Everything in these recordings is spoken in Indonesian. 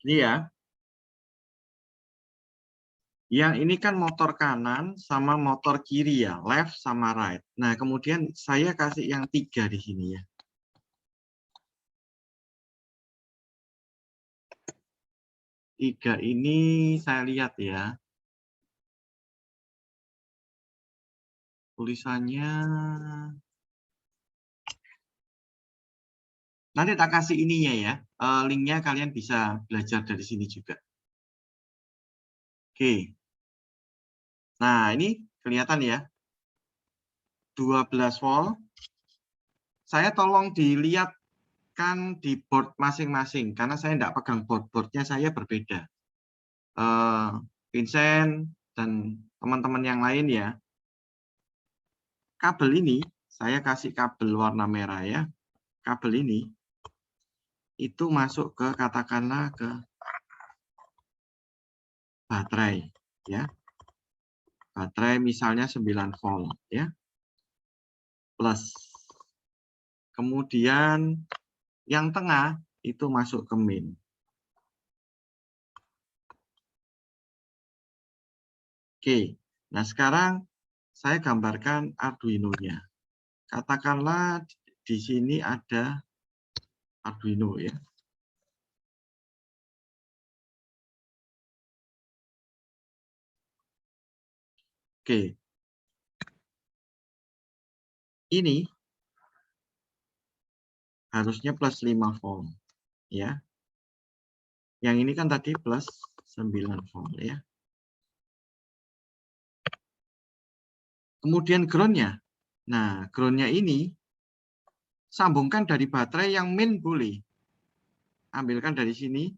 Ini ya. Yang ini kan motor kanan sama motor kiri ya, left sama right. Nah, kemudian saya kasih yang 3 di sini ya. Tiga ini saya lihat ya. Tulisannya nanti tak kasih ininya ya. Linknya kalian bisa belajar dari sini juga. Oke. Nah, ini kelihatan ya. 12 volt. Saya tolong dilihatkan di board masing-masing karena saya tidak pegang board-boardnya, saya berbeda. Vincent dan teman-teman yang lain ya. Kabel ini saya kasih kabel warna merah ya. Kabel ini itu masuk ke katakanlah ke baterai ya. Baterai misalnya 9 volt ya. Plus. Kemudian yang tengah itu masuk ke main. Oke. Nah, sekarang saya gambarkan Arduino-nya. Katakanlah di sini ada Arduino ya. Oke. Ini harusnya plus 5 volt ya. Yang ini kan tadi plus 9 volt ya. Kemudian ground-nya. Nah, ground-nya ini sambungkan dari baterai yang min boleh. Ambilkan dari sini.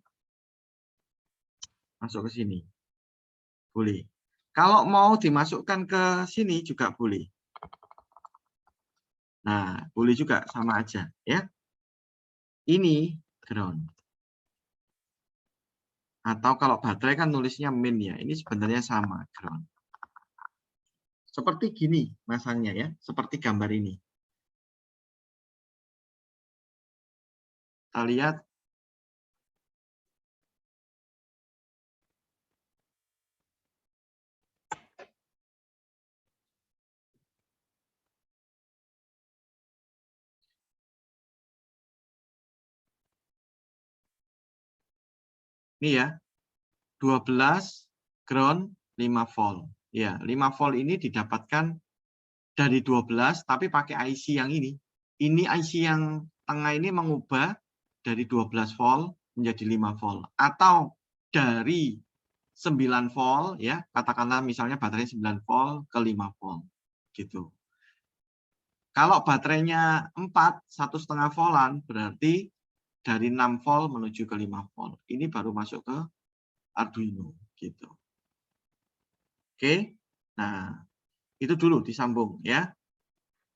Masuk ke sini. Boleh. Kalau mau dimasukkan ke sini juga boleh. Nah, boleh juga sama aja ya. Ini ground. Atau kalau baterai kan nulisnya min ya. Ini sebenarnya sama ground. Seperti gini masangnya ya, seperti gambar ini. Kita lihat. Ini ya, 12 ground 5 volt. Ya, 5 volt ini didapatkan dari 12 tapi pakai IC yang ini. Ini IC yang tengah ini mengubah dari 12 volt menjadi 5 volt atau dari 9 volt ya, katakanlah misalnya baterai 9 volt ke 5 volt gitu. Kalau baterainya 4, 1,5 voltan berarti dari 6 volt menuju ke 5 volt. Ini baru masuk ke Arduino gitu. Oke. Nah, itu dulu disambung ya.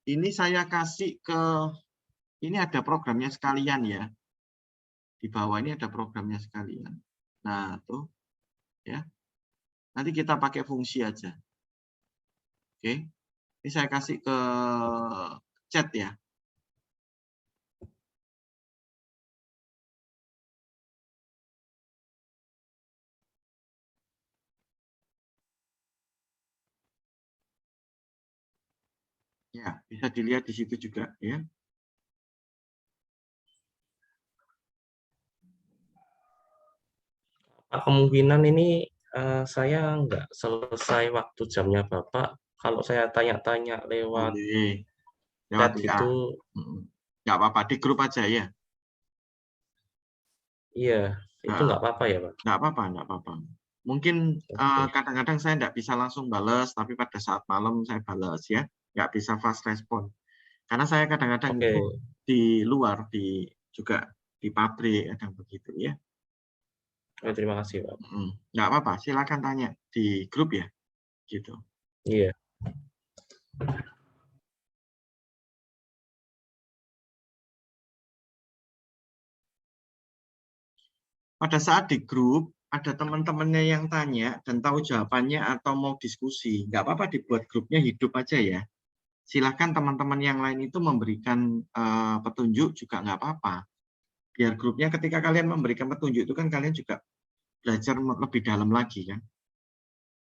Ini saya kasih ke ini ada programnya sekalian ya. Di bawah ini ada programnya sekalian. Nah, tuh ya. Nanti kita pakai fungsi aja. Oke. Ini saya kasih ke chat ya. Ya, bisa dilihat di situ juga ya. Kemungkinan ini saya nggak selesai waktu jamnya Bapak. Kalau saya tanya-tanya lewat chat gitu, nggak apa-apa, di grup aja ya. iya, itu nggak apa-apa ya Pak? Nggak apa-apa, nggak apa-apa. Mungkin kadang-kadang saya nggak bisa langsung balas, tapi pada saat malam saya balas ya. Nggak bisa fast respon. Karena saya kadang-kadang di luar, juga di pabrik, kadang begitu ya. Terima kasih Pak. Nggak apa-apa, silakan tanya di grup ya. Gitu. Iya. Pada saat di grup, ada teman-temannya yang tanya dan tahu jawabannya atau mau diskusi, nggak apa-apa dibuat grupnya hidup aja ya. Silakan teman-teman yang lain itu memberikan petunjuk juga nggak apa-apa. Biar grupnya ketika kalian memberikan petunjuk itu kan kalian juga belajar lebih dalam lagi kan.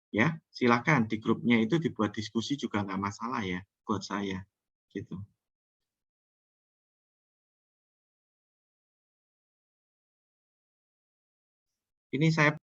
Ya, silakan di grupnya itu dibuat diskusi juga nggak masalah ya buat saya gitu. Ini saya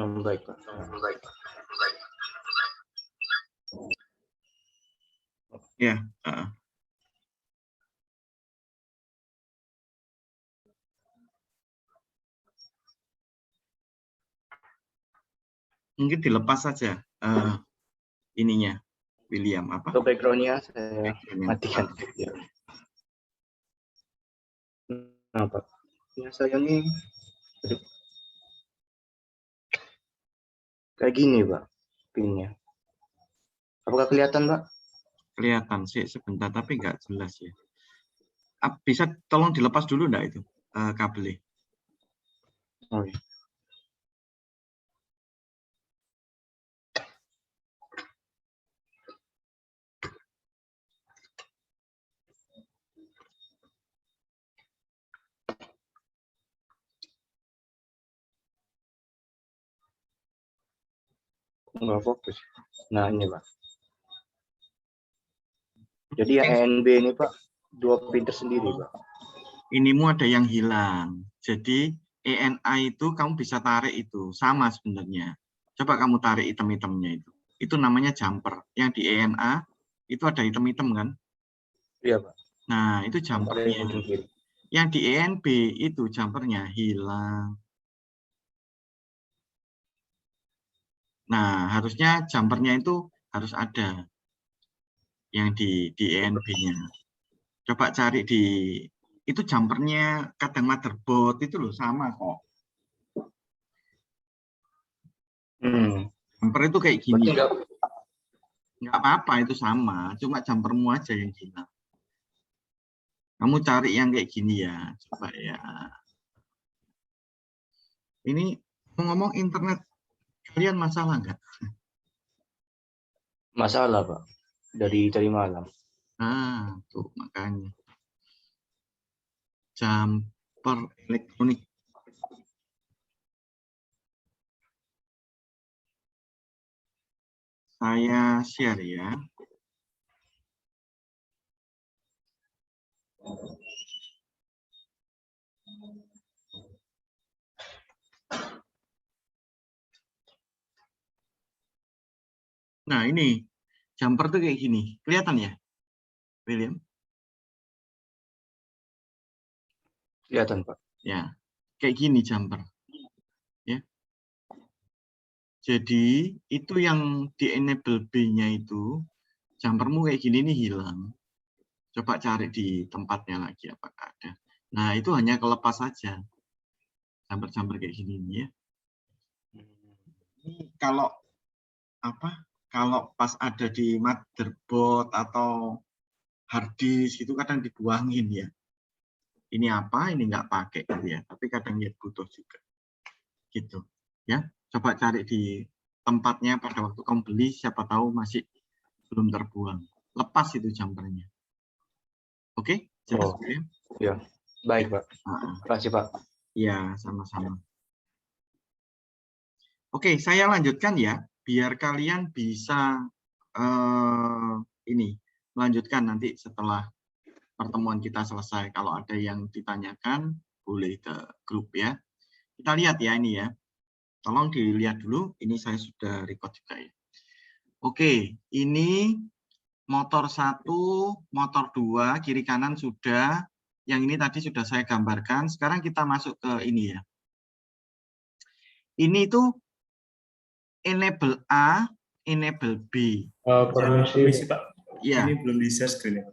Baik, Pak. ya. Mungkin dilepas saja ininya, William apa? Untuk background-nya saya matikan. Nah, Pak. Ya, saya ini kayak gini, Pak. Pinnya. Apakah kelihatan, Pak? Kelihatan sih sebentar, tapi nggak jelas ya. Bisa tolong dilepas dulu enggak itu kabelnya? Oh, iya. Nggak fokus. Nah, ini, Pak. Jadi yang ENB ini, Pak, 2 pin tersendiri, Pak. Inimu ada yang hilang. Jadi ENA itu kamu bisa tarik itu. Sama sebenarnya. Coba kamu tarik item-itemnya itu. Itu namanya jumper. Yang di ENA itu ada item-item kan? Iya, Pak. Nah, itu jumpernya. Yang di ENB itu jumpernya hilang. Nah, harusnya jumpernya itu harus ada yang di ENB-nya. Coba cari di itu jumpernya kadang motherboard itu loh sama kok. Jumper itu kayak gini. Nggak apa-apa itu sama, cuma jumpermu aja yang hilang. Kamu cari yang kayak gini ya, coba ya. Ini ngomong internet kalian masalah nggak? Masalah, Pak. Dari malam. Nah, tuh makanya. Jumper elektronik. Saya share ya. Nah, ini jumper tuh kayak gini. Kelihatan ya, William? Kelihatan, Pak. Ya, kayak gini jumper. Ya. Jadi, itu yang di enable B-nya itu, jumpermu kayak gini nih hilang. Coba cari di tempatnya lagi apakah ada. Nah, itu hanya kelepas saja. Jumper-jumper kayak gini nih ya. Ini kalau pas ada di motherboard atau hard disk itu kadang dibuangin ya. Ini apa, ini nggak pakai gitu ya. Tapi kadang ya butuh juga. Gitu. Ya, coba cari di tempatnya pada waktu kamu beli, siapa tahu masih belum terbuang. Lepas itu jumpernya. Oke? Jelas, ya? Ya. Baik, Pak. Terima kasih, Pak. Ya, sama-sama. Oke, saya lanjutkan ya, biar kalian bisa melanjutkan nanti setelah pertemuan kita selesai. Kalau ada yang ditanyakan, boleh ke grup ya. Kita lihat ya ini ya. Tolong dilihat dulu, ini saya sudah record juga ya. Oke, ini motor 1, motor 2, kiri kanan sudah, Yang ini tadi sudah saya gambarkan. Sekarang kita masuk ke ini ya. Ini tuh enable A, enable B. Permisi Pak, Ya. ini belum di-share screen ya?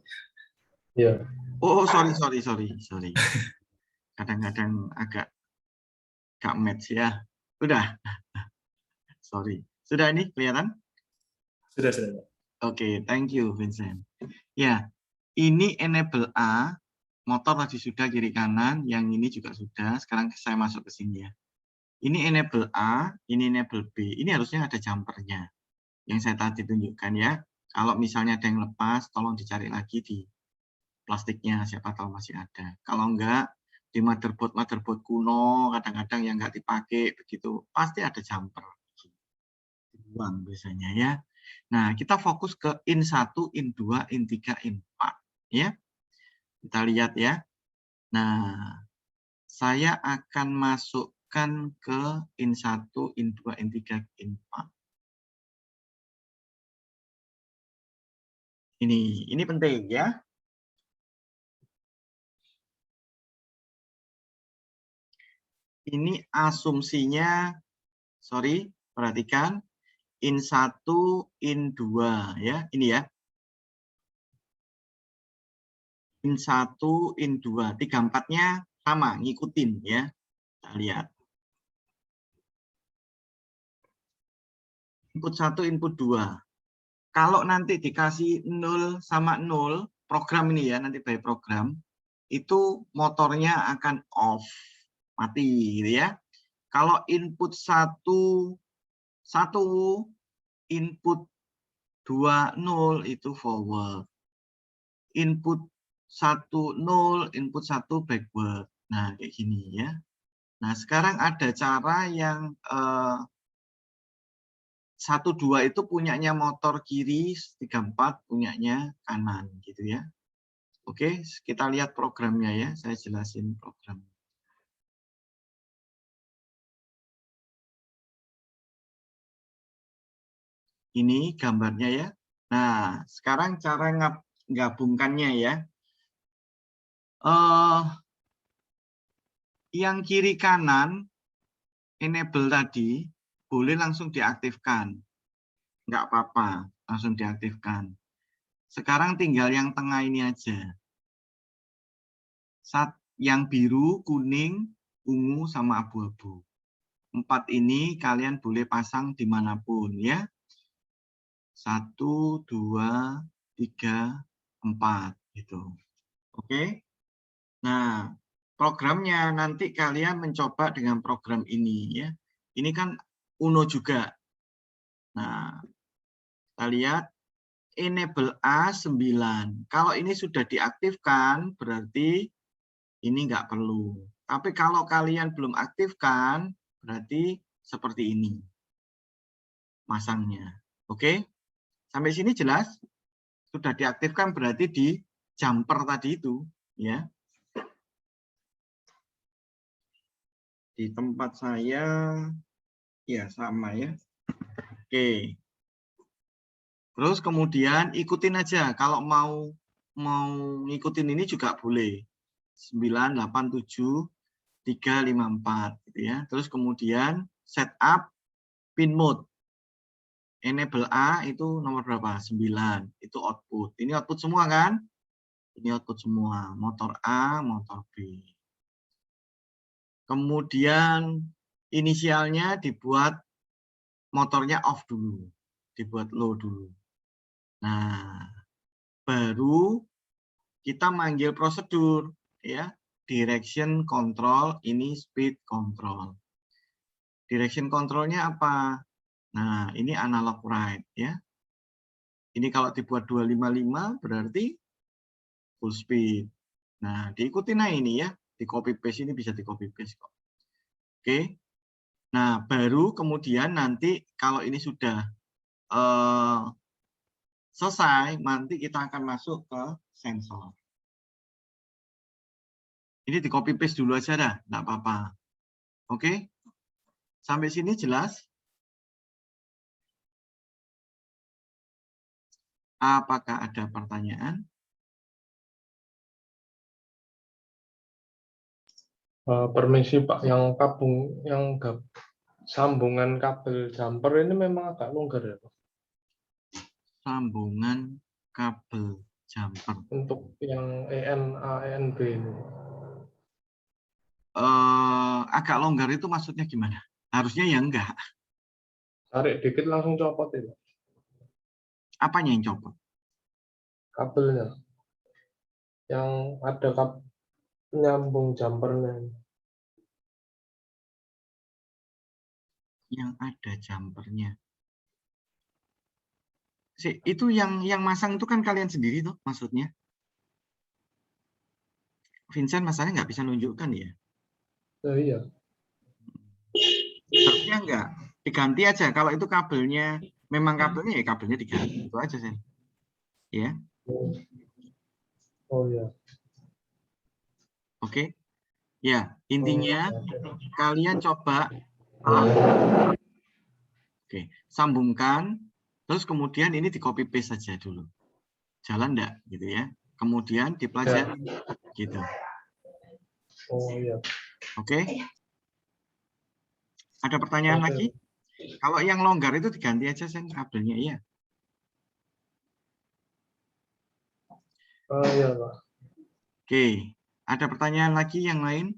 Iya. Oh, sorry. Kadang-kadang agak match ya. Udah. Sorry. Sudah ini kelihatan? Sudah. Oke, thank you Vincent. Ya, ini enable A, motor tadi sudah kiri kanan, yang ini juga sudah. Sekarang saya masuk ke sini ya. Ini enable A, ini enable B. Ini harusnya ada jumpernya. Yang saya tadi tunjukkan ya. Kalau misalnya ada yang lepas, tolong dicari lagi di plastiknya, siapa tahu masih ada. Kalau enggak, di motherboard kuno, kadang-kadang yang enggak dipakai, begitu, pasti ada jumper. Dibuang biasanya ya. Nah, kita fokus ke in 1, in 2, in 3, in 4. Ya. Kita lihat ya. Nah, saya akan masukkan ke in 1, in 2, in 3, in 4. Ini penting ya. Ini asumsinya, sorry, perhatikan. In 1, in 2 ya. Ini ya. In 1, in 2. 3, 4-nya sama, ngikutin ya. Kita lihat. Input 1, input 2. Kalau nanti dikasih 0 sama 0, program ini ya, nanti by program, itu motornya akan off, mati gitu ya. Kalau input 1, input 2, 0 itu forward. Input 1, 0, input 1 backward. Nah, kayak gini ya. Nah, sekarang ada cara yang 1, 2 itu punyanya motor kiri, 3, 4 punyanya kanan gitu ya. Oke, kita lihat programnya ya. Saya jelasin program. Ini gambarnya ya. Nah, sekarang cara gabungkannya ya. Yang kiri kanan enable tadi boleh langsung diaktifkan. Nggak apa-apa, langsung diaktifkan. Sekarang tinggal yang tengah ini aja. Yang biru, kuning, ungu, sama abu-abu. 4 ini kalian boleh pasang dimanapun ya. 1, 2, 3, 4 gitu. Oke. Nah, programnya nanti kalian mencoba dengan program ini ya. Ini kan Uno juga. Nah, kita lihat enable A9. Kalau ini sudah diaktifkan berarti ini nggak perlu. Tapi kalau kalian belum aktifkan berarti seperti ini masangnya. Oke? Sampai sini jelas? Sudah diaktifkan berarti di jumper tadi itu ya. Di tempat saya ya sama ya. Oke. Terus kemudian ikutin aja. Kalau mau ngikutin ini juga boleh. 9, 8, 7, 3, 5, 4 gitu ya. Terus kemudian setup pin mode. Enable A itu nomor berapa? 9. Itu output. Ini output semua kan? Ini output semua. Motor A, motor B. Kemudian inisialnya dibuat motornya off dulu. Dibuat low dulu. Nah, baru kita manggil prosedur ya. Direction control, ini speed control. Direction controlnya apa? Nah, ini analog write ya. Ini kalau dibuat 255 berarti full speed. Nah, diikuti nah ini ya. Di copy paste ini bisa di copy paste kok. Oke. Nah, baru kemudian nanti kalau ini sudah selesai, nanti kita akan masuk ke sensor. Ini di copy paste dulu aja dah, enggak apa-apa. Oke. Sampai sini jelas? Apakah ada pertanyaan? Permisi Pak, yang sambungan kabel jumper ini memang agak longgar ya Pak? Sambungan kabel jumper. Untuk yang ENA, ENB ini. Agak longgar itu maksudnya gimana? Harusnya ya enggak. Tarik dikit langsung copot ya Pak? Apanya yang copot? Kabelnya. Yang ada penyambung jumpernya. Yang ada jumpernya. Itu yang masang itu kan kalian sendiri tuh maksudnya. Vincent masalahnya nggak bisa nunjukkan ya. Iya. Harusnya enggak. Diganti aja. Kalau itu kabelnya, memang kabelnya ya kabelnya diganti. Itu aja sih. Ya. Oh ya. Oke. Ya, intinya kalian coba sambungkan, terus kemudian ini di copy paste saja dulu. Jalan enggak gitu ya. Kemudian dipelajari gitu. Oh iya. Oke. Ada pertanyaan lagi? Kalau yang longgar itu diganti aja sen kabelnya ya. Oh iya Pak. Oke. Ada pertanyaan lagi yang lain?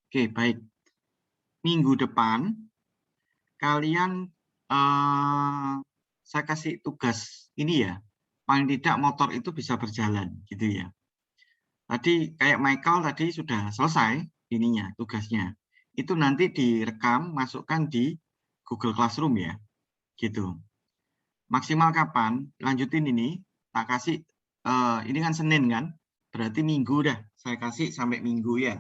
Oke, baik. Minggu depan kalian saya kasih tugas ini ya. Paling tidak motor itu bisa berjalan gitu ya. Tadi kayak Michael tadi sudah selesai ininya tugasnya. Itu nanti direkam, masukkan di Google Classroom ya. Gitu. Maksimal kapan? Lanjutin ini. Tak kasih ini kan Senin kan? Berarti Minggu dah. Saya kasih sampai Minggu ya.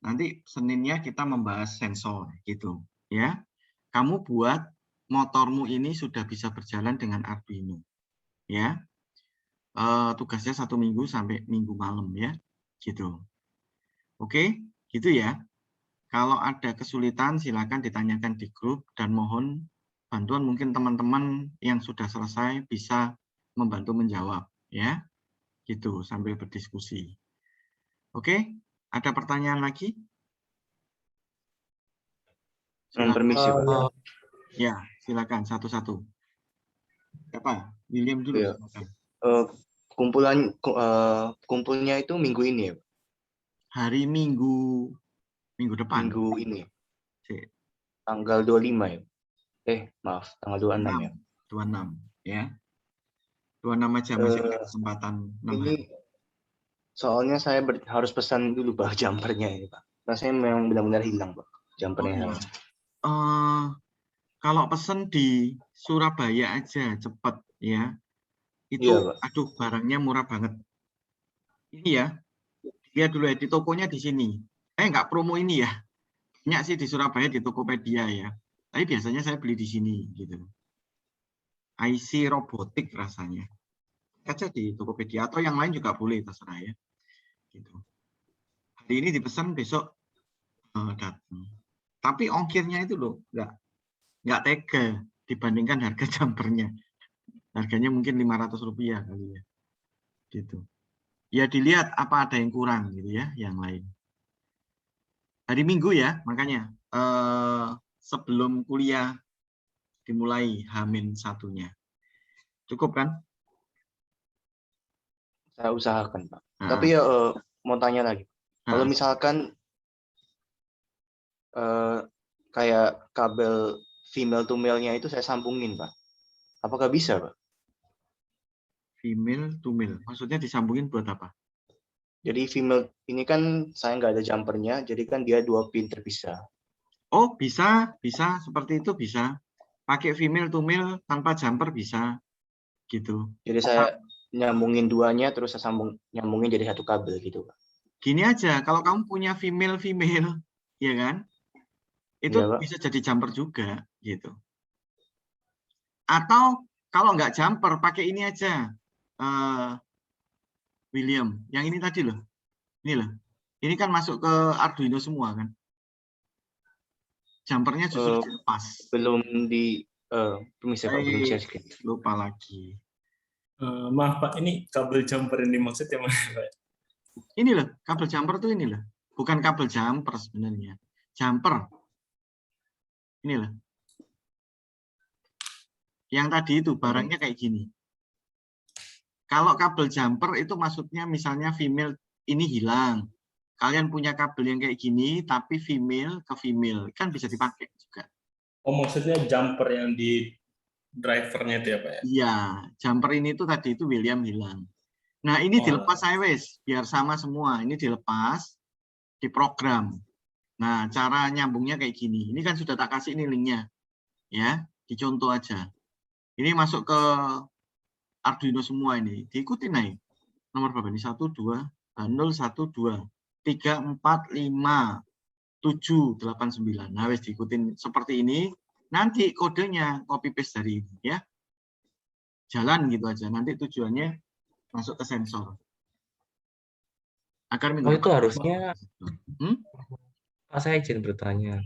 Nanti Seninnya kita membahas sensor gitu ya. Kamu buat motormu ini sudah bisa berjalan dengan Arduino ya. Tugasnya 1 minggu sampai Minggu malam ya. Gitu. Oke, gitu ya. Kalau ada kesulitan silakan ditanyakan di grup dan mohon bantuan mungkin teman-teman yang sudah selesai bisa membantu menjawab ya. Gitu sambil berdiskusi. Oke, ada pertanyaan lagi? Permisi, Pak. Ya, silakan satu-satu. Siapa? William dulu. Ya. Kumpulnya itu minggu ini ya? Hari Minggu depan. Minggu ini. Tanggal 25 ya? Maaf, tanggal 26 ya. 26 ya. 26 aja masih ada kesempatan 6 ini hari. Soalnya saya harus pesan dulu Pak jumpernya ini Pak. Rasanya memang benar-benar hilang Pak jumpernya. Kalau pesen di Surabaya aja cepet ya. Itu Iya, Pak. aduh barangnya murah banget. Ini ya. Dia dulu ya di tokonya di sini. Nggak promo ini ya. Banyak sih di Surabaya di Tokopedia ya. Tapi biasanya saya beli di sini gitu. IC robotik rasanya. Aja di Tokopedia atau yang lain juga boleh terserah ya. Gitu. Hari ini dipesan besok datang. Tapi ongkirnya itu loh nggak tega dibandingkan harga jumpernya. Harganya mungkin Rp500 kali ya. Gitu. Ya dilihat apa ada yang kurang gitu ya, yang lain. Hari Minggu ya, makanya sebelum kuliah dimulai H-1-nya. Cukup kan? Saya usahakan Pak. Tapi ya mau tanya lagi. Kalau misalkan kayak kabel female to male-nya itu saya sambungin Pak. Apakah bisa Pak? Female to male. Maksudnya disambungin buat apa? Jadi female ini kan saya nggak ada jumpernya, jadi kan dia 2 pin terpisah. Oh bisa seperti itu bisa. Pakai female to male tanpa jumper bisa, gitu. Jadi saya nyambungin duanya, terus saya nyambungin jadi satu kabel gitu Pak. Gini aja, kalau kamu punya female, ya kan? Itu Ya, bisa jadi jumper juga, gitu. Atau kalau nggak jumper, pakai ini aja. William, yang ini tadi loh. Ini loh. Ini kan masuk ke Arduino semua kan. Jumpernya justru dilepas. Belum di permisi Pak, belum share screen. Lupa lagi. Maaf Pak, ini kabel jumper yang dimaksud yang mana Pak? Ini loh, kabel jumper tuh ini loh. Bukan kabel jumper sebenarnya. Jumper. Ini loh. Yang tadi itu barangnya kayak gini. Kalau kabel jumper itu maksudnya misalnya female ini hilang. Kalian punya kabel yang kayak gini, tapi female ke female. Kan bisa dipakai juga. Oh, maksudnya jumper yang di drivernya itu ya Pak ya? Iya, jumper ini tuh tadi itu William hilang. Nah, ini dilepas saya wes, biar sama semua. Ini dilepas, diprogram. Nah, cara nyambungnya kayak gini. Ini kan sudah tak kasih ini linknya. Ya, dicontoh aja. Ini masuk ke Arduino semua ini. Diikuti naik. Nomor berapa ini? 1, 2, 0, 1, 2, 3, 4, 5, 7, 8, 9. Nah, wes diikutin seperti ini. Nanti kodenya copy paste dari ini ya. Jalan gitu aja. Nanti tujuannya masuk ke sensor. Agar minggu itu harusnya saya izin bertanya.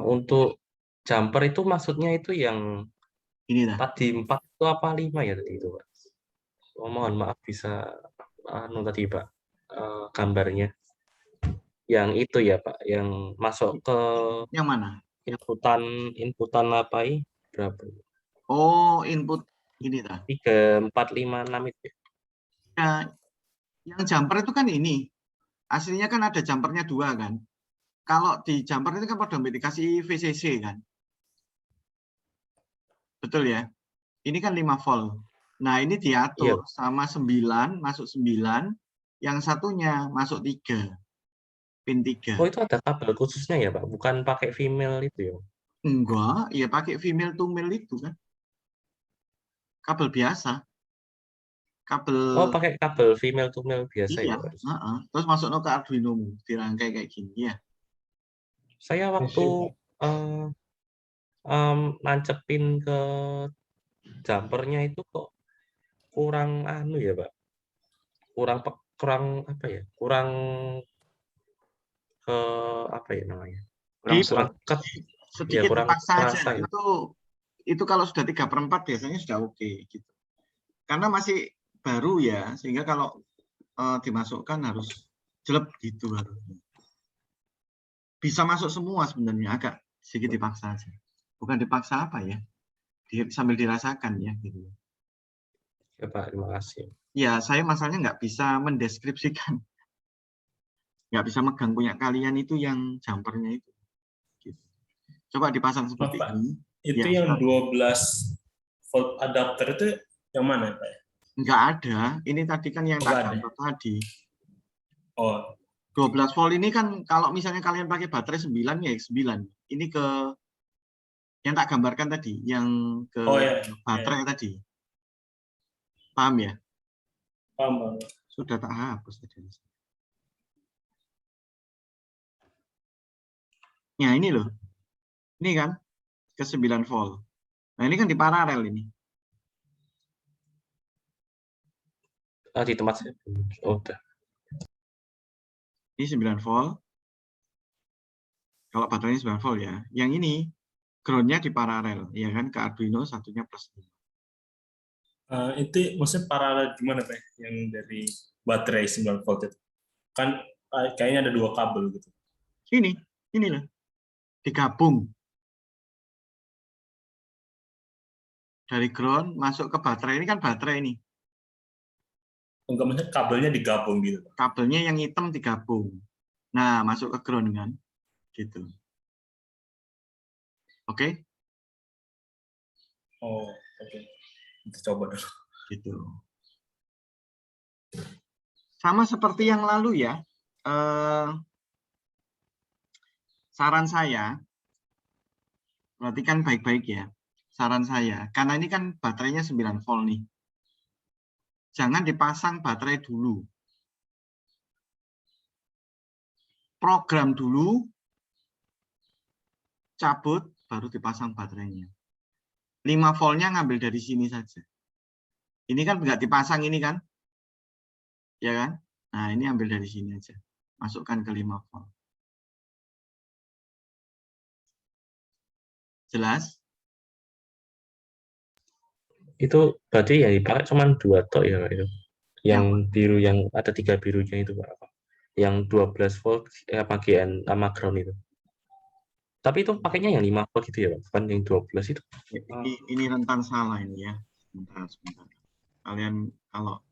Untuk jumper itu maksudnya itu yang ini dah. tadi 4 itu apa 5 ya tadi itu, Pak? Oh, mohon maaf bisa tadi Pak gambarnya. Yang itu ya Pak, yang masuk ke yang mana? Inputan apa ini berapa? Oh, input ini dah. 3, 4, 5, 6 itu. Ya, yang jumper itu kan ini. Aslinya kan ada jumpernya 2 kan. Kalau di jumper itu kan pada dikasih VCC kan. Betul ya? Ini kan 5 volt. Nah, ini diatur sama 9, masuk 9. Yang satunya masuk 3. Pin 3. Oh, itu ada kabel khususnya ya Pak? Bukan pakai female itu ya? Enggak, ya pakai female to male itu kan. Kabel biasa. Kabel. Oh, pakai kabel female to male biasa iya, ya? Terus masuk ke Arduino dirangkai kayak gini ya. Saya waktu nancepin ke jumpernya itu kok kurang ya Pak? Kurang apa ya? Kurang ke apa ya namanya? Kurang serat. Sedikit kurang dipaksa aja. ya. Itu kalau sudah 3/4 biasanya sudah oke gitu. Karena masih baru ya, sehingga kalau dimasukkan harus jelek gitu harusnya. Bisa masuk semua sebenarnya, agak sedikit dipaksa aja. Bukan dipaksa apa ya? Sambil dirasakan ya gitu. Ya Pak, terima kasih. Ya, saya masalahnya nggak bisa mendeskripsikan. Nggak bisa megang punya kalian itu yang jumpernya itu. Gitu. Coba dipasang seperti Pak, ini. itu ya, yang 12 volt adapter itu yang mana Pak? Nggak ada. Ini tadi kan yang tak gambar tadi. Oh. 12 volt ini kan kalau misalnya kalian pakai baterai 9 ya 9. Ini ke yang tak gambarkan tadi, yang ke baterai tadi. Paham ya? Paham. Sudah tak hapus tadi. Ya ini loh. Ini kan ke 9 volt. Nah, ini kan di paralel ini. Di tempat saya. Oh, udah. Ini 9 volt. Kalau baterainya 9 volt ya. Yang ini ground-nya di paralel, ya kan, ke Arduino satunya plus 5. Itu maksudnya paralel gimana Pak? Yang dari baterai 9 volt itu. Kan kayaknya ada 2 kabel gitu. Ini loh. Digabung. Dari ground masuk ke baterai, ini kan baterai ini. Enggak, maksudnya kabelnya digabung gitu. Kabelnya yang hitam digabung. Nah, masuk ke ground kan. Gitu. Oke? Oh, oke. Kita coba dulu. Gitu. Sama seperti yang lalu ya. Saran saya, perhatikan baik-baik ya. Saran saya, karena ini kan baterainya 9 volt nih. Jangan dipasang baterai dulu. Program dulu, cabut, baru dipasang baterainya. 5 voltnya ngambil dari sini saja. Ini kan nggak dipasang ini kan? Ya kan? Nah, ini ambil dari sini aja. Masukkan ke 5 volt. Jelas? Itu berarti yang dipakai cuma 2 tok ya, Pak, itu. Yang biru, yang ada 3 birunya itu, Pak. Yang 12 volt apa GN sama ground itu. Tapi itu pakainya yang 5 volt gitu ya, Pak, bukan yang 12 itu. Ini rentan salah ini ya. Sebentar. Kalian kalau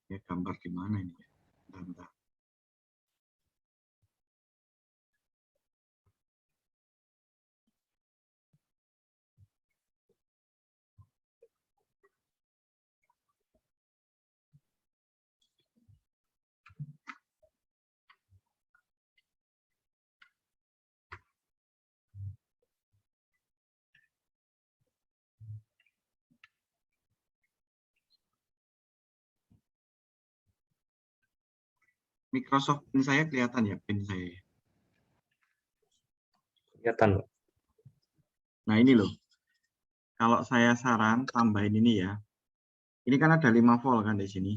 ya gambar di mana ini? Bentar. Microsoft pin saya kelihatan ya, pin saya. Kelihatan, Pak. Nah ini loh. Kalau saya saran tambahin ini ya. Ini kan ada 5 volt kan di sini.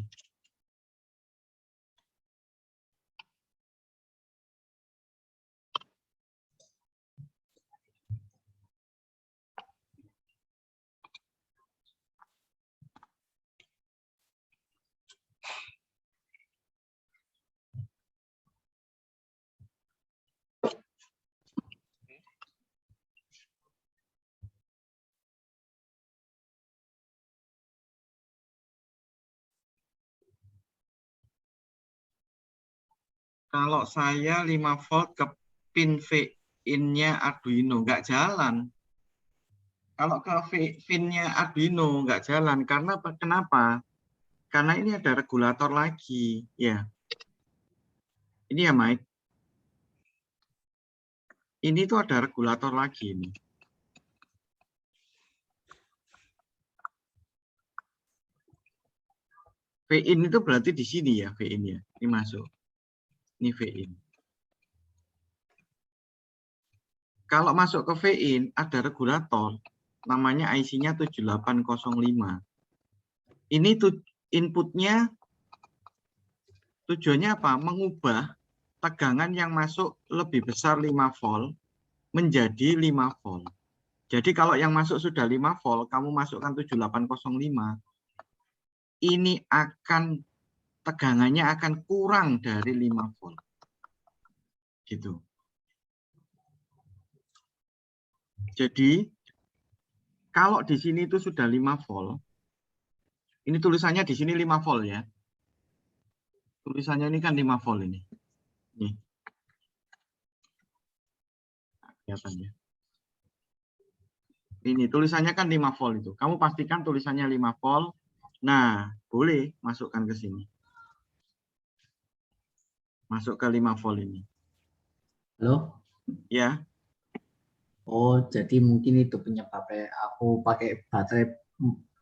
Kalau saya 5 volt ke pin V-in-nya Arduino nggak jalan. Kalau ke pin-nya Arduino nggak jalan karena kenapa? Karena ini ada regulator lagi, ya. Ini ya, Mike. Ini tuh ada regulator lagi ini. V-in itu berarti di sini ya, V-in ya. Ini masuk. Ini V-in. Kalau masuk ke V-in ada regulator namanya IC-nya 7805. Ini inputnya tujuannya apa? Mengubah tegangan yang masuk lebih besar 5 volt menjadi 5 volt. Jadi kalau yang masuk sudah 5 volt, kamu masukkan 7805, ini akan tegangannya akan kurang dari 5 volt. Gitu. Jadi kalau di sini itu sudah 5 volt, ini tulisannya di sini 5 volt ya. Tulisannya ini kan 5 volt ini. Nih. Kelihatannya. Ini tulisannya kan 5 volt itu. Kamu pastikan tulisannya 5 volt. Nah, boleh masukkan ke sini. Masuk ke 5 volt ini. Halo? Ya. Oh, jadi mungkin itu penyebabnya. Aku pakai baterai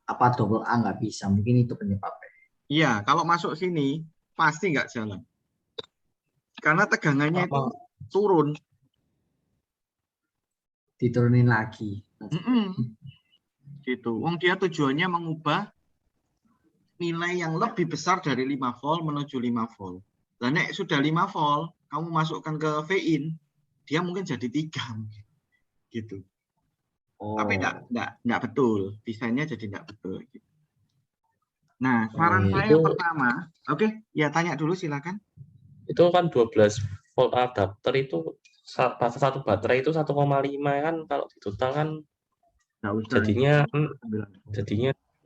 apa double A nggak bisa. Mungkin itu penyebabnya. Iya, kalau masuk sini pasti nggak jalan. Karena tegangannya itu turun. Diturunin lagi. Gitu. Wong dia tujuannya mengubah nilai yang lebih besar dari 5 volt menuju 5 volt. Dan nek sudah 5 volt, kamu masukkan ke V-in, dia mungkin jadi 3. Gitu. Oh. Tapi enggak betul. Desainnya jadi enggak betul. Gitu. Nah, saran saya itu, pertama, oke, ya tanya dulu silakan. Itu kan 12 volt adapter itu satu baterai itu 1,5 kan, kalau di total kan jadinya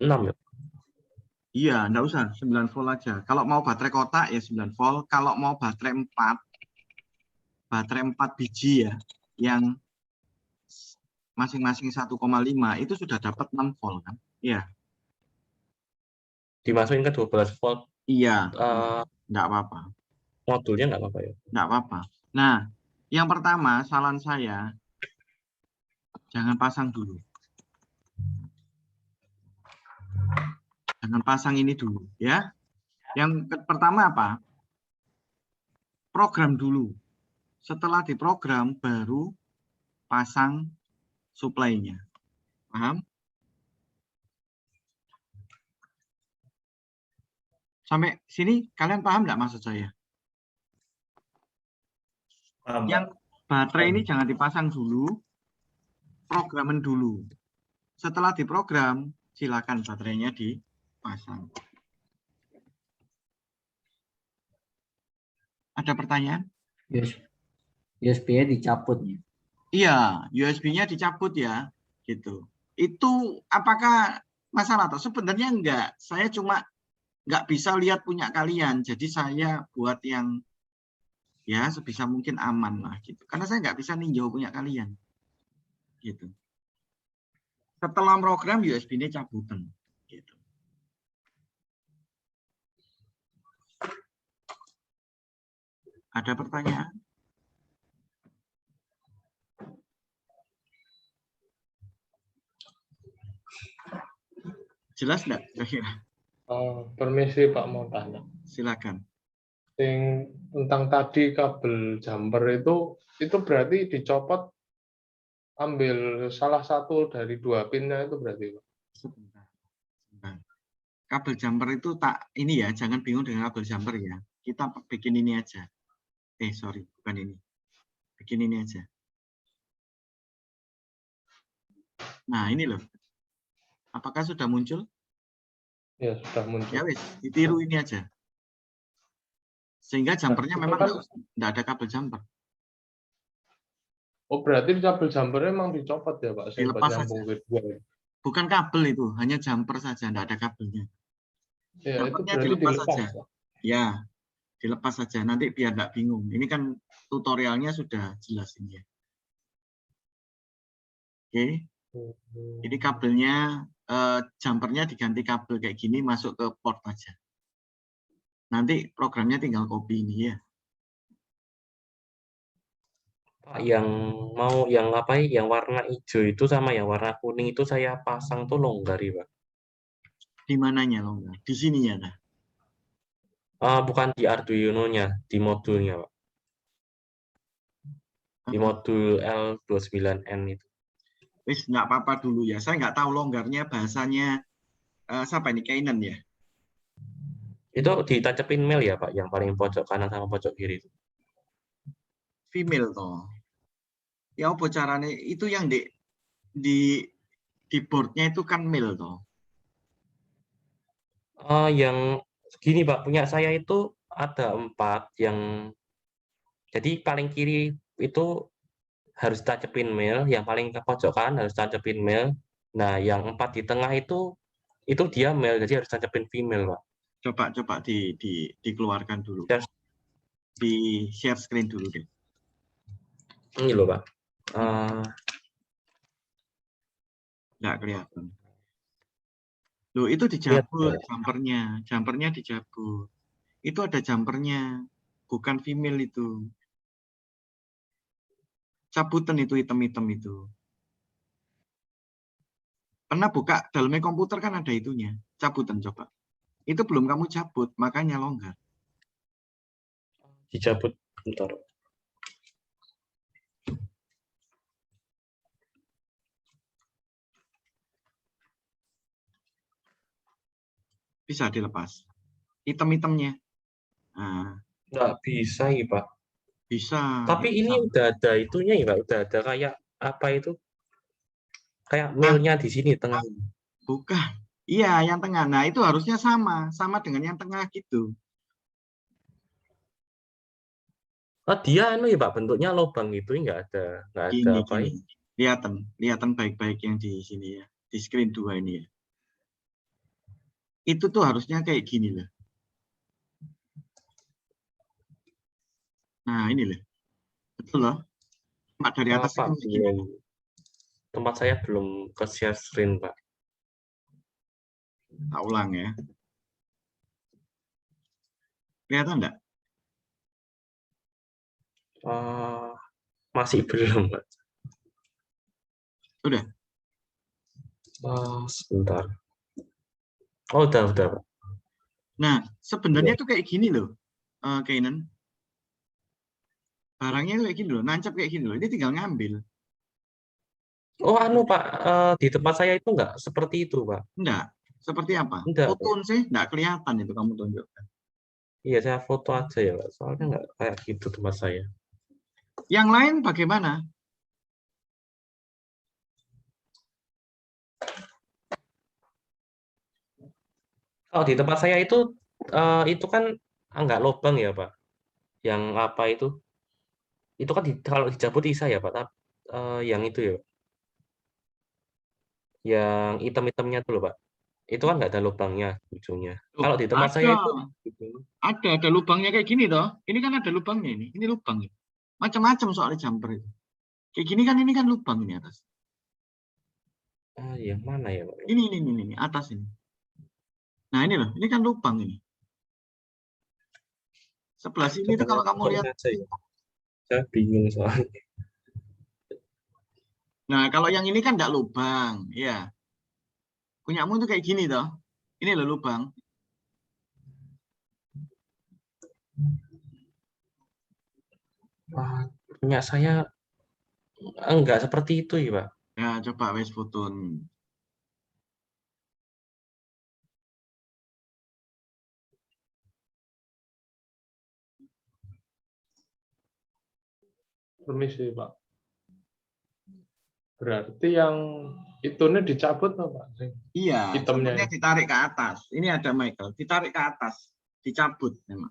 6 ya. Iya, enggak usah 9 volt aja. Kalau mau baterai kotak ya 9 volt, kalau mau baterai 4 biji ya, yang masing-masing 1,5 itu sudah dapat 6 volt kan? Iya. Dimasukin ke 12 volt. Iya. Enggak apa-apa. Modulnya enggak apa-apa ya? Enggak apa-apa. Nah, yang pertama saran saya jangan pasang dulu. Jangan pasang ini dulu ya. Yang pertama apa? Program dulu. Setelah diprogram baru pasang supply-nya. Paham? Sampai sini kalian paham nggak maksud saya? Paham, Pak. Yang baterai ini jangan dipasang dulu, programin dulu. Setelah diprogram, silakan baterainya dipasang. Ada pertanyaan? USB-nya dicabut ya. Iya, USB-nya dicabut ya, gitu. Itu apakah masalah atau sebenarnya enggak? Saya cuma nggak bisa lihat punya kalian, jadi saya buat yang ya sebisa mungkin aman lah gitu. Karena saya nggak bisa ninjau punya kalian, gitu. Setelah program USB-nya cabutan, gitu. Ada pertanyaan? Jelas nggak? Permisi Pak, mau tanya. Silakan. Tentang tadi kabel jumper itu berarti dicopot, ambil salah satu dari 2 pinnya itu berarti Pak. Sebentar. Kabel jumper itu tak ini ya, jangan bingung dengan kabel jumper ya. Kita bikin ini aja. Sorry, bukan ini. Bikin ini aja. Nah, ini loh. Apakah sudah muncul? Ya, sudah muncul. Ya wis, ditiru ini aja. Sehingga jumpernya memang nggak ada kabel jumper. Oh, berarti kabel jumpernya memang dicopot ya Pak? Dilepas saja. Bukan kabel itu, hanya jumper saja, nggak ada kabelnya. Ya, itu Jumpernya berarti dilepas dilepas, saja. Pak. Ya, dilepas saja. Nanti biar nggak bingung. Ini kan tutorialnya sudah jelas ini ya. Oke. Ini kabelnya, jumpernya diganti kabel kayak gini, masuk ke port aja. Nanti programnya tinggal copy ini ya. Pak, yang warna hijau itu sama yang warna kuning itu saya pasang tuh longgar ya, Pak. Di mananya longgar? Di sininya nah. Bukan di Arduino-nya, di modulnya, Pak. Di modul L29N itu. Wis nggak apa-apa dulu ya. Saya nggak tahu longgarnya bahasanya siapa ini, Kainan ya? Itu ditancapin mail ya, Pak, yang paling pojok kanan sama pojok kiri itu. Female toh. Ya apa caranya? Itu yang di boardnya itu kan mil toh. Yang gini Pak, punya saya itu ada 4 yang jadi paling kiri itu harus tancapin mail, yang paling ke pojok kanan harus tancapin mail. Nah, yang 4 di tengah itu dia mail, jadi harus tancapin female, Pak. Coba dikeluarkan dulu. Share. Di share screen dulu deh. Ini loh, Pak. Nggak kelihatan. Loh, itu dijabut jumpernya. Jumpernya dijabut. Itu ada jumpernya. Bukan female itu. Cabutan itu hitam-hitam itu. Pernah buka dalamnya komputer kan ada itunya. Cabutan coba. Itu belum kamu cabut, makanya longgar. Dicabut, bentar. Bisa dilepas. Hitam-hitamnya. Nah. Nggak bisa ya, Pak. Bisa. Tapi ini bisa. udah ada itunya ya, Pak. Udah ada kayak apa itu? Kayak mailnya di sini tengah. Bukan. Iya, yang tengah. Nah, itu harusnya sama dengan yang tengah gitu. Dia ya Pak, bentuknya lubang itu nggak ada apa ini. Kelihatan baik-baik yang di sini ya, di screen 2 ini ya. Itu tuh harusnya kayak gini loh. Nah, ini loh. Betul loh. Cuma dari atas Pak, belum. Tempat saya belum ke share screen, Pak. Tak ulang ya. Kelihatan enggak? Masih belum, Pak. Udah? Sebentar. Oh, udah, Pak. Nah, sebenarnya tuh kayak gini loh, Kainan. Barangnya kayak gini loh, nancap kayak gini loh. Ini tinggal ngambil. Oh, Pak, di tempat saya itu enggak seperti itu, Pak. Enggak. Seperti apa? Enggak. Foto sih enggak kelihatan itu kamu tunjukkan. Iya, saya foto aja ya, Pak. Soalnya enggak kayak gitu tempat saya. Yang lain bagaimana? Kalau di tempat saya itu kan nggak lubang ya, Pak. Yang apa itu? Itu kan kalau dicabut bisa ya, Pak. Yang itu ya, yang item-itemnya tuh loh, Pak. Itu kan nggak ada lubangnya ujungnya. Loh, Kalau di tempat saya itu gitu. ada lubangnya kayak gini toh. Ini kan ada lubangnya ini lubang. Macam-macam soal jumper itu. Kayak gini kan ini kan lubang ini atas. Yang mana ya, Pak? Ini atas ini. Nah ini loh, ini kan lubang ini. Sebelah sini itu kalau kamu lihat. Aja ya. Saya bingung soalnya. Nah kalau yang ini kan enggak lubang, ya. Punyamu itu kayak gini toh. Ini loh lubang. Punya saya enggak seperti itu ya, Pak. Ya coba wes foto. Permisi, Pak. Berarti yang itunya dicabut apa, Pak? Iya, Hitamnya. jumpernya ditarik ke atas. Ini ada Michael, ditarik ke atas, dicabut memang.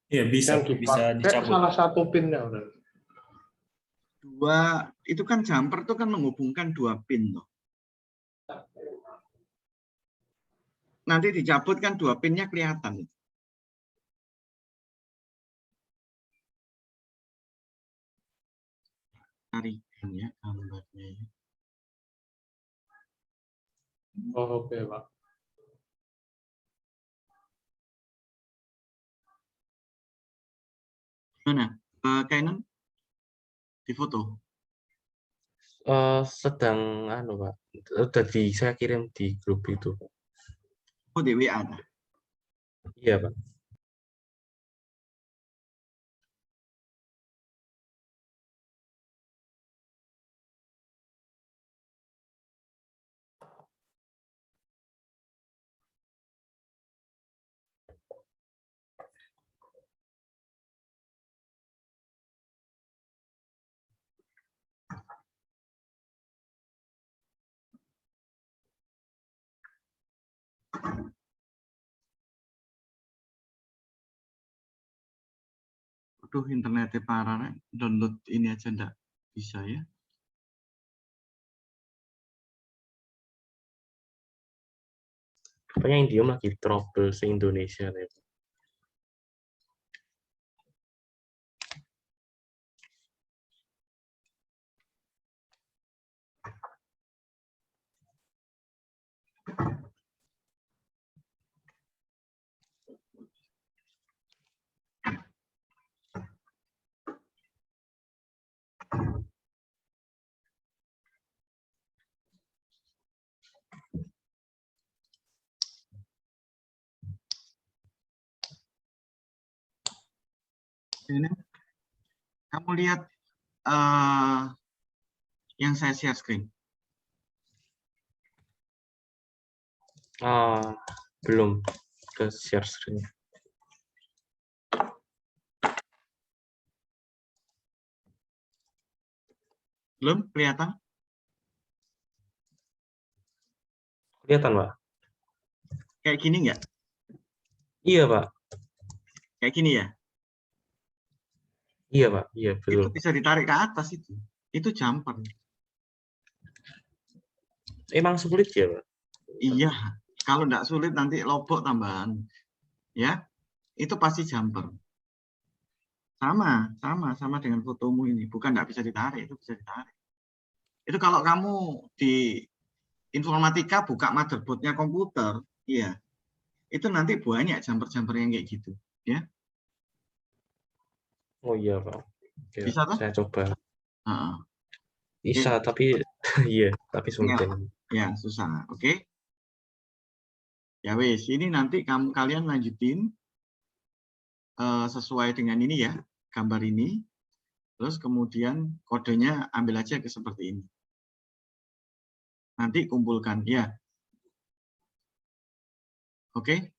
Iya, bisa Yang bisa dipakai dicabut. salah satu pinnya. Berarti. Itu kan jumper itu kan menghubungkan dua pin tuh. Nanti dicabut kan dua pinnya kelihatan. Tarikan ya gambarnya ya. Oh, oke, Pak. Mana? Canon di foto. Sedang Pak. Tadi saya kirim di grup itu. Oh, di WA ada. Iya, Pak. Aduh, internetnya parah, nih. Download ini aja enggak bisa ya. Pokoknya Indium lagi trouble se-Indonesia. Ini, kamu lihat yang saya share screen. Belum ke share screen. Belum kelihatan? Kelihatan, Pak? Kayak gini enggak? Iya, Pak. Kayak gini ya? Iya, Pak. Iya, betul. Itu bisa ditarik ke atas itu. Itu jumper. Emang sulit ya, Pak? Iya, kalau enggak sulit nanti lobok tambahan. Ya, itu pasti jumper. Sama dengan fotomu ini. Bukan enggak bisa ditarik, itu bisa ditarik. Itu kalau kamu di informatika buka motherboardnya komputer, iya. Itu nanti banyak jumper-jumper yang kayak gitu, ya. Oh iya, Pak. Oke, Bisa toh? saya coba. Bisa, Ya. tapi iya, tapi sulit. Ya, susah. Oke. Ya wes, ini nanti kalian lanjutin sesuai dengan ini ya, gambar ini. Terus kemudian kodenya ambil aja ke seperti ini. Nanti kumpulkan, ya. Oke.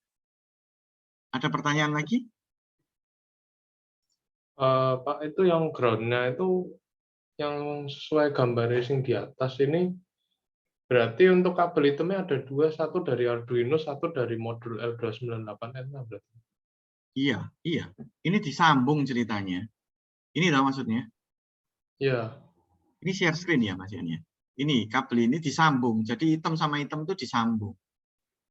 Ada pertanyaan lagi? Pak, itu yang ground-nya itu yang sesuai gambar racing di atas ini berarti untuk kabel hitamnya ada dua, satu dari Arduino, satu dari modul L298N berarti. Iya, iya. Ini disambung ceritanya. Ini tahu maksudnya? Ya, Ini share screen ya Mas Yan ya. Ini kabel ini disambung. Jadi hitam sama hitam itu disambung.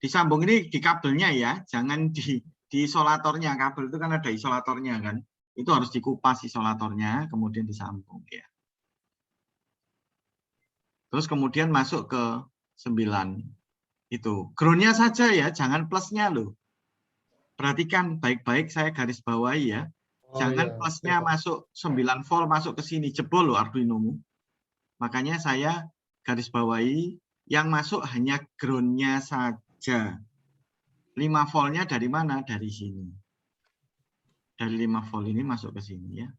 Disambung ini di kabelnya ya, jangan di isolatornya. Kabel itu kan ada isolatornya kan. Itu harus dikupas isolatornya, kemudian disambung ya. Terus kemudian masuk ke 9 itu. Ground-nya saja ya, jangan plusnya loh. Perhatikan baik-baik, saya garis bawahi ya. oh Jangan iya, plusnya Pak. masuk 9 volt masuk ke sini, jebol loh Arduino-mu. Makanya saya garis bawahi yang masuk hanya ground-nya saja. 5 voltnya dari mana? Dari sini. Dari 5 volt ini masuk ke sini ya.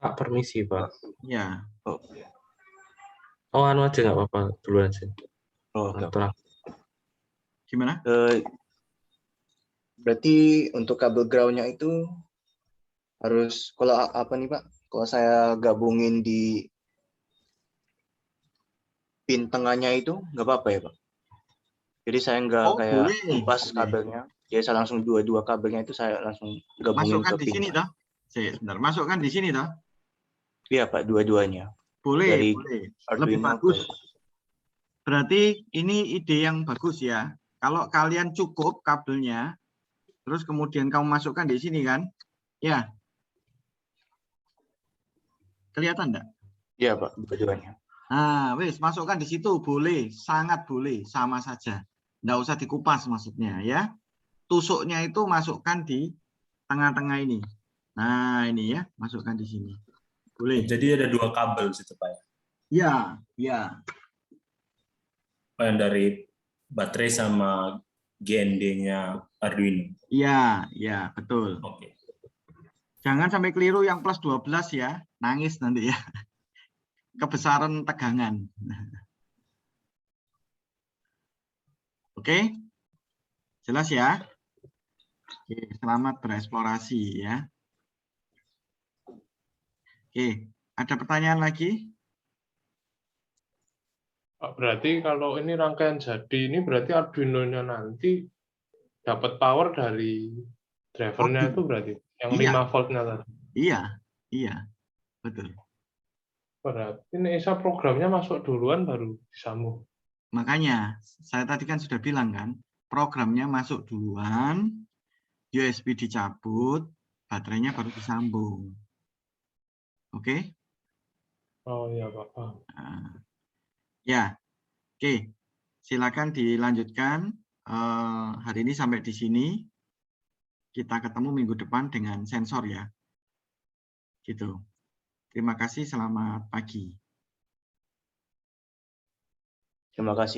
Pak, permisi, Pak. Ya, Oh, anu aja nggak apa-apa, dulu aja. Oh, oke. Terang. gimana? Berarti untuk kabel ground-nya itu harus, kalau apa nih Pak? Kalau saya gabungin di pin tengahnya itu nggak apa-apa ya Pak? Jadi saya nggak Oh, kayak boleh. kupas Boleh. kabelnya. Jadi saya langsung dua kabelnya itu saya langsung gabungin Masukkan ke di pin. sini toh. Sebentar, masukkan di sini toh. Iya Pak, dua-duanya. Boleh, Dari boleh. Lebih Arduino bagus. ke- Berarti ini ide yang bagus ya. Kalau kalian cukup kabelnya, terus kemudian kamu masukkan di sini kan? Ya. Kelihatan enggak? Iya Pak, dua-duanya. Nah, wis masukkan di situ boleh, sangat boleh, sama saja. Enggak usah dikupas maksudnya ya. Tusuknya itu masukkan di tengah-tengah ini. Nah, ini ya, masukkan di sini. Boleh. Jadi ada 2 kabel di situ Pak ya. Ya, ya. Yang dari baterai sama GND-nya Arduino. Iya, ya, betul. Oke. Jangan sampai keliru yang plus 12 ya. Nangis nanti ya. Kebesaran tegangan. Oke? Jelas ya? Oke, selamat bereksplorasi ya. Oke, ada pertanyaan lagi? Pak, berarti kalau ini rangkaian jadi ini berarti Arduino-nya nanti dapat power dari drivernya itu berarti yang Iya. 5 voltnya tadi. Iya, iya, betul. Berarti ini Isa programnya masuk duluan baru disambung. Makanya saya tadi kan sudah bilang kan, programnya masuk duluan, USB dicabut, baterainya baru disambung. Oke? Oh iya Pak. Nah, ya, oke. Silakan dilanjutkan. Hari ini sampai di sini. Kita ketemu minggu depan dengan sensor ya. Gitu. Terima kasih, selamat pagi. Terima kasih.